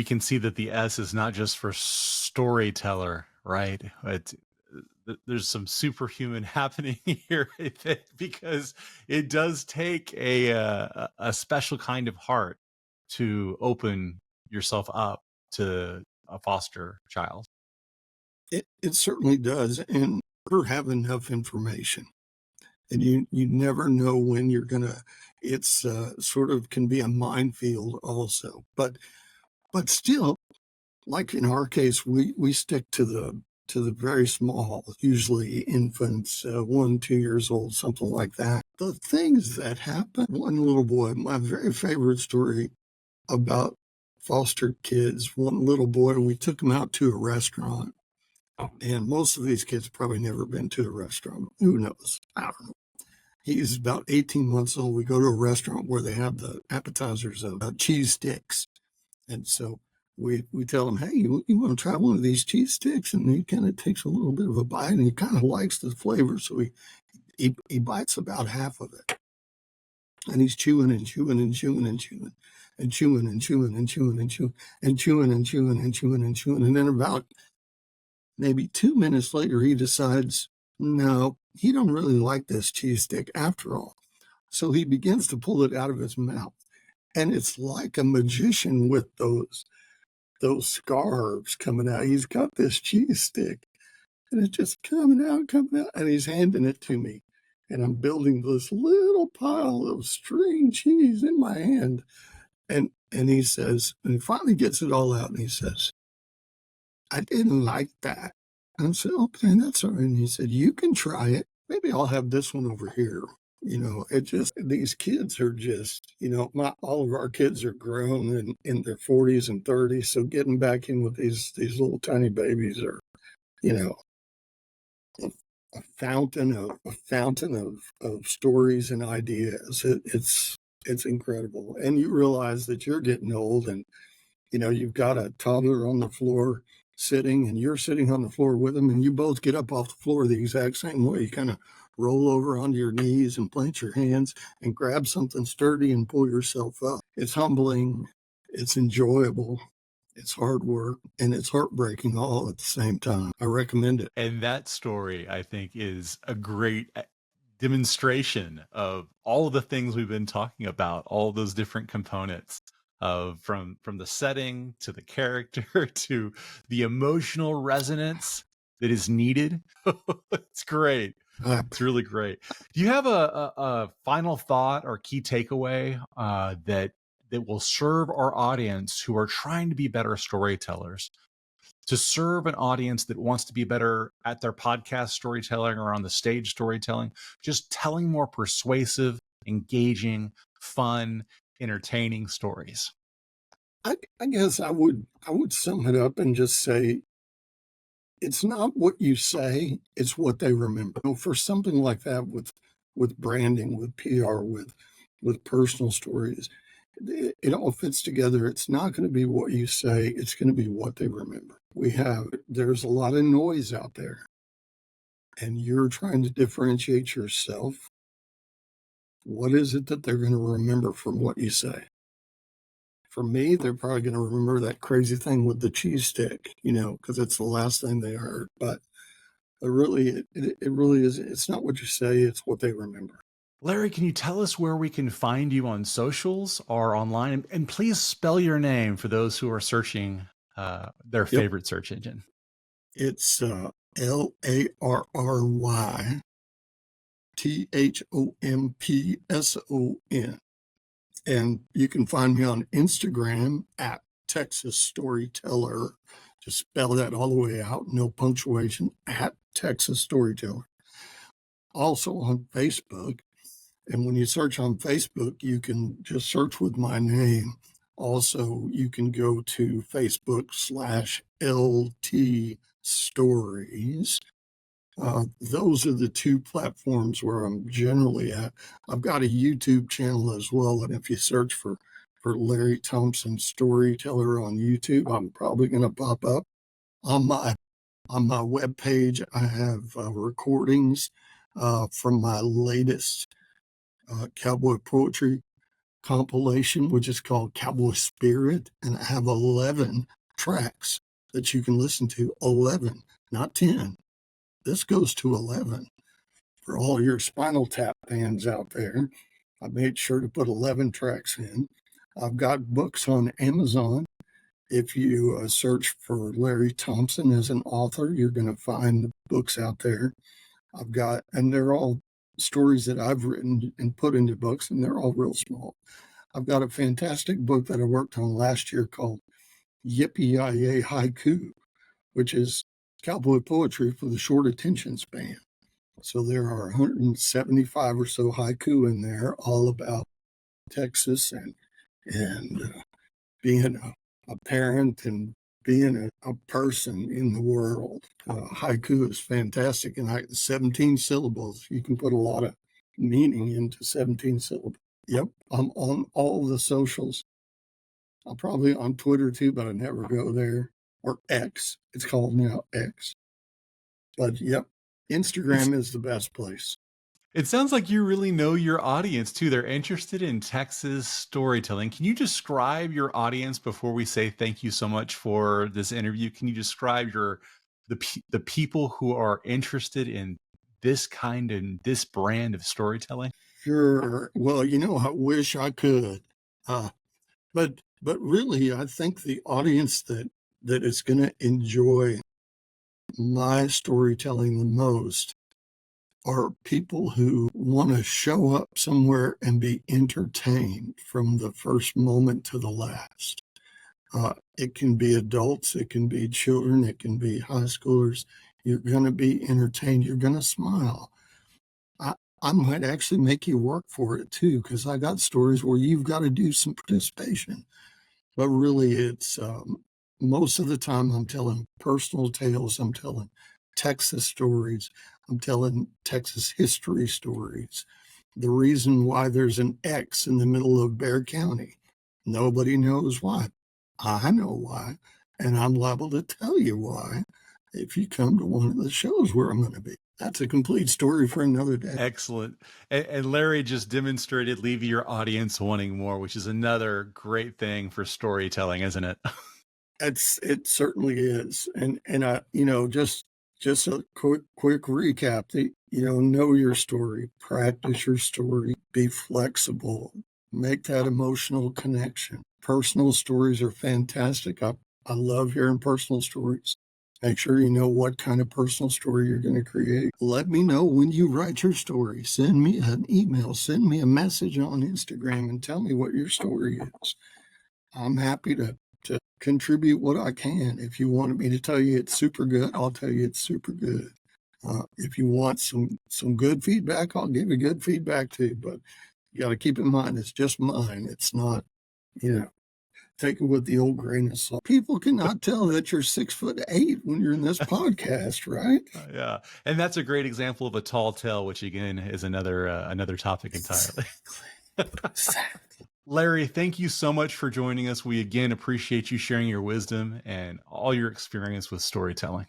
can see that the S is not just for storyteller, right? There's some superhuman happening here, I think, because it does take a special kind of heart to open yourself up to a foster child. It certainly does. And you have enough information. And you never know when you're going to, it's sort of can be a minefield also. But still, like in our case, we stick to the very small, usually infants, 1, 2 years old, something like that. The things that happen, one little boy, my very favorite story about foster kids, one little boy, and we took him out to a restaurant. And most of these kids probably never been to a restaurant. Who knows? I don't know. He's about 18 months old. We go to a restaurant where they have the appetizers of cheese sticks. And so we tell him, hey, you want to try one of these cheese sticks? And he kind of takes a little bit of a bite, and he kind of likes the flavor. So he bites about half of it. And he's chewing and chewing and chewing and chewing and chewing and chewing and chewing and chewing and chewing and chewing and chewing and chewing. And then about maybe 2 minutes later, he decides, no, he don't really like this cheese stick after all. So he begins to pull it out of his mouth. And it's like a magician with those scarves coming out. He's got this cheese stick, and it's just coming out, and he's handing it to me. And I'm building this little pile of string cheese in my hand. And he says, and he finally gets it all out, and he says, I didn't like that. And I said, okay, that's all right. And he said, you can try it. Maybe I'll have this one over here. It just, these kids are just, all of our kids are grown and in their 40s and 30s. So getting back in with these little tiny babies are, a fountain of stories and ideas. It's incredible. And you realize that you're getting old, and you've got a toddler on the floor sitting, and you're sitting on the floor with them, and you both get up off the floor the exact same way. You kind of roll over onto your knees and plant your hands and grab something sturdy and pull yourself up. It's humbling, it's enjoyable, it's hard work, and it's heartbreaking all at the same time. I recommend it. And that story, I think, is a great demonstration of all of the things we've been talking about, all those different components of from the setting to the character to the emotional resonance that is needed. It's great. It's really great. Do you have a final thought or key takeaway that will serve our audience who are trying to be better storytellers, to serve an audience that wants to be better at their podcast storytelling or on the stage storytelling, just telling more persuasive, engaging, fun, entertaining stories? I guess I would sum it up and just say, it's not what you say, it's what they remember. For something like that, with branding, with PR, with personal stories, it all fits together. It's not going to be what you say, it's going to be what they remember. There's a lot of noise out there, and you're trying to differentiate yourself. What is it that they're going to remember from what you say? For me, they're probably going to remember that crazy thing with the cheese stick, because it's the last thing they heard. But it really is. It's not what you say, it's what they remember. Larry, can you tell us where we can find you on socials or online? And please spell your name for those who are searching their favorite search engine. It's LarryThompson. And you can find me on Instagram at Texas Storyteller. Just spell that all the way out, no punctuation, at Texas Storyteller. Also on Facebook. And when you search on Facebook, you can just search with my name. Also, you can go to Facebook/LT Stories. Those are the two platforms where I'm generally at. I've got a YouTube channel as well, and if you search for Larry Thompson Storyteller on YouTube, I'm probably going to pop up. On my webpage, I have recordings from my latest cowboy poetry compilation, which is called Cowboy Spirit, and I have 11 tracks that you can listen to. 11, not 10. This goes to 11. For all your Spinal Tap fans out there, I made sure to put 11 tracks in. I've got books on Amazon. If you search for Larry Thompson as an author, you're going to find the books out there. And they're all stories that I've written and put into books, and they're all real small. I've got a fantastic book that I worked on last year called Yippee-Yi-Yay Haiku, which is cowboy poetry for the short attention span. So there are 175 or so haiku in there, all about Texas and being a parent and being a person in the world. Haiku is fantastic, and 17 syllables. You can put a lot of meaning into 17 syllables. Yep, I'm on all the socials. I'm probably on Twitter too, but I never go there. Or X. It's called now X. But yep, Instagram is the best place. It sounds like you really know your audience too. They're interested in Texas storytelling. Can you describe your audience before we say thank you so much for this interview? Can you describe the people who are interested in this kind and this brand of storytelling? Sure. Well, I wish I could. Uh, but really, I think the audience that is going to enjoy my storytelling the most are people who want to show up somewhere and be entertained from the first moment to the last. It can be adults, it can be children, it can be high schoolers. You're going to be entertained. You're going to smile. I, I might actually make you work for it too, because I got stories where you've got to do some participation. But really, it's most of the time I'm telling personal tales. I'm telling Texas stories. I'm telling Texas history stories. The reason why there's an X in the middle of Bexar County, nobody knows why. I know why, and I'm liable to tell you why if you come to one of the shows where I'm going to be. That's a complete story for another day. Excellent. And Larry just demonstrated leave your audience wanting more, which is another great thing for storytelling, isn't it? It certainly is. And I, just a quick recap. Know your story, practice your story, be flexible, make that emotional connection. Personal stories are fantastic. I love hearing personal stories. Make sure you know what kind of personal story you're going to create. Let me know when you write your story. Send me an email, send me a message on Instagram, and tell me what your story is. I'm happy to contribute what I can. If you want me to tell you it's super good, I'll tell you it's super good. If you want some good feedback, I'll give you good feedback too. But you got to keep in mind, it's just mine. It's not, take it with the old grain of salt. People cannot tell that you're 6'8" when you're in this podcast, right? Yeah. And that's a great example of a tall tale, which again is another topic entirely. Exactly. Larry, thank you so much for joining us. We again appreciate you sharing your wisdom and all your experience with storytelling.